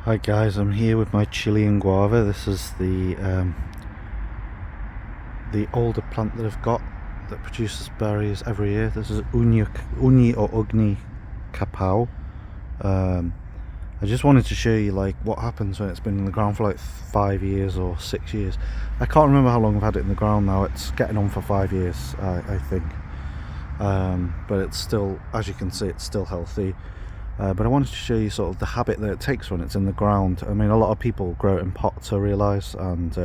Hi guys, I'm here with my Chilean Guava. This is the older plant that I've got that produces berries every year. This is Uni or Ugni Capao. I just wanted to show you like what happens when it's been in the ground for like 5 years or 6 years. I can't remember how long I've had it in the ground now. It's getting on for 5 years, I think. But it's still, as you can see, it's still healthy. But I wanted to show you sort of the habit that it takes when it's in the ground. I mean, a lot of people grow it in pots, I realise, and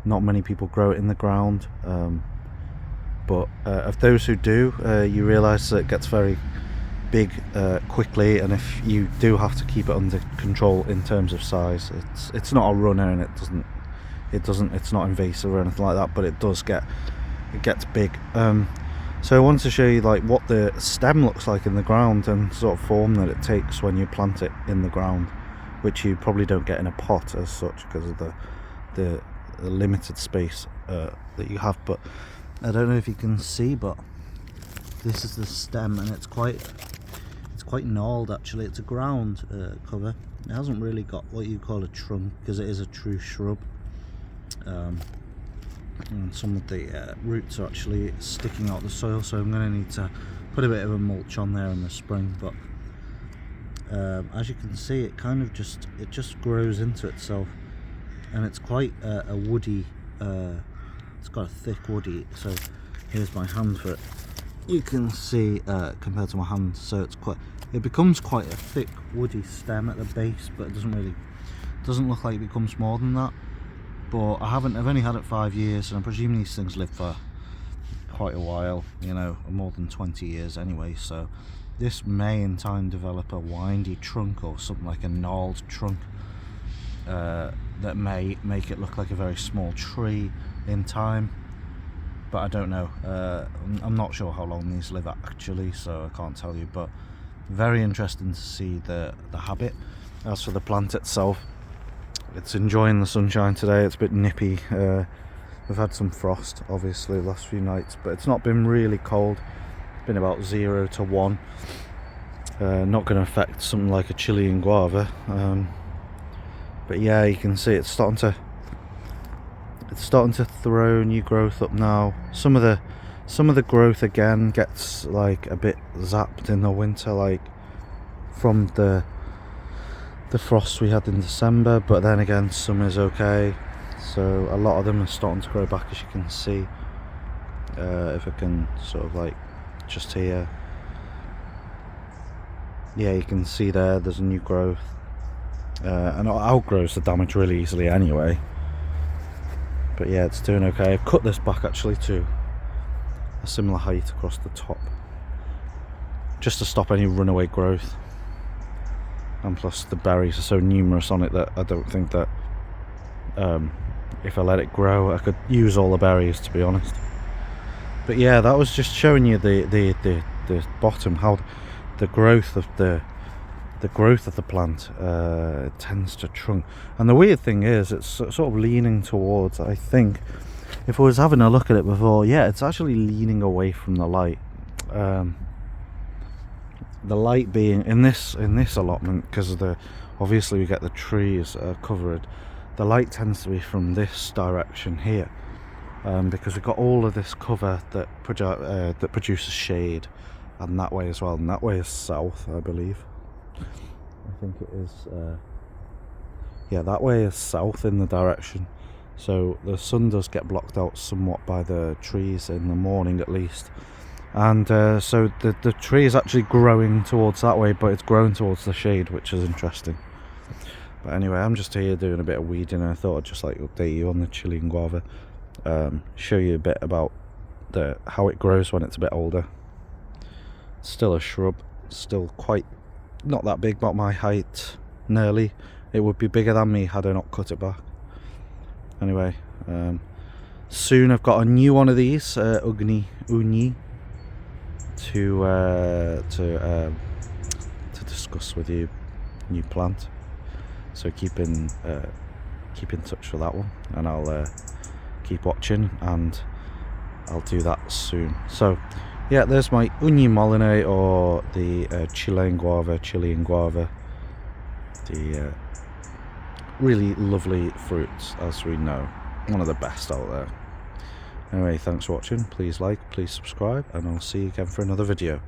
not many people grow it in the ground. But of those who do, you realise that it gets very big quickly, and if you do have to keep it under control in terms of size, it's not a runner, and it's not invasive or anything like that, but it gets big. So I wanted to show you like what the stem looks like in the ground and sort of form that it takes when you plant it in the ground, which you probably don't get in a pot as such because of the limited space that you have. But I don't know if you can see, but this is the stem, and it's quite gnarled actually. It's a ground cover. It hasn't really got what you call a trunk because it is a true shrub. And some of the roots are actually sticking out the soil, so I'm going to need to put a bit of a mulch on there in the spring. But as you can see, it kind of just grows into itself, and it's quite a woody, it's got a thick woody. So here's my hand for it. You can see compared to my hand, so it becomes quite a thick woody stem at the base, but it doesn't look like it becomes more than that. But I've only had it 5 years, and I'm presuming these things live for quite a while, you know, more than 20 years anyway. So this may in time develop a windy trunk or something like a gnarled trunk that may make it look like a very small tree in time, but I don't know. I'm not sure how long these live actually, so I can't tell you, but very interesting to see the habit. As for the plant itself, it's enjoying the sunshine today. It's a bit nippy. We've had some frost obviously the last few nights, but it's not been really cold. It's been about 0 to 1. Not going to affect something like a Chilean Guava, but yeah, you can see it's starting to throw new growth up now. Some of the growth again gets like a bit zapped in the winter, like from the frost we had in December, but then again some is okay. So a lot of them are starting to grow back, as you can see. If I can sort of like just here, yeah, you can see there's a new growth, and it outgrows the damage really easily anyway. But yeah, it's doing okay. I've cut this back actually to a similar height across the top, just to stop any runaway growth. And plus the berries are so numerous on it that I don't think that if I let it grow I could use all the berries, to be honest. But yeah, that was just showing you the bottom, how the growth of the plant tends to trunk. And the weird thing is it's sort of leaning towards, I think, if I was having a look at it before, yeah, it's actually leaning away from the light. The light being in this allotment, because of obviously we get the trees covered, the light tends to be from this direction here, because we've got all of this cover that produces shade, and that way as well, and that way is south, I believe. I think it is yeah, that way is south in the direction, so the sun does get blocked out somewhat by the trees in the morning at least. And so the tree is actually growing towards that way, but it's growing towards the shade, which is interesting. But anyway, I'm just here doing a bit of weeding, and I thought I'd just like update you on the Chilean Guava, show you a bit about how it grows when it's a bit older. It's still a shrub, still quite not that big, about my height nearly. It would be bigger than me had I not cut it back. Anyway, soon I've got a new one of these Uni to discuss with you, new plant. So keep in touch for that one, and I'll keep watching, and I'll do that soon. So yeah, there's my Uni Moline, or the Chilean Guava, the really lovely fruits, as we know. One of the best out there. Anyway, thanks for watching. Please like, please subscribe, and I'll see you again for another video.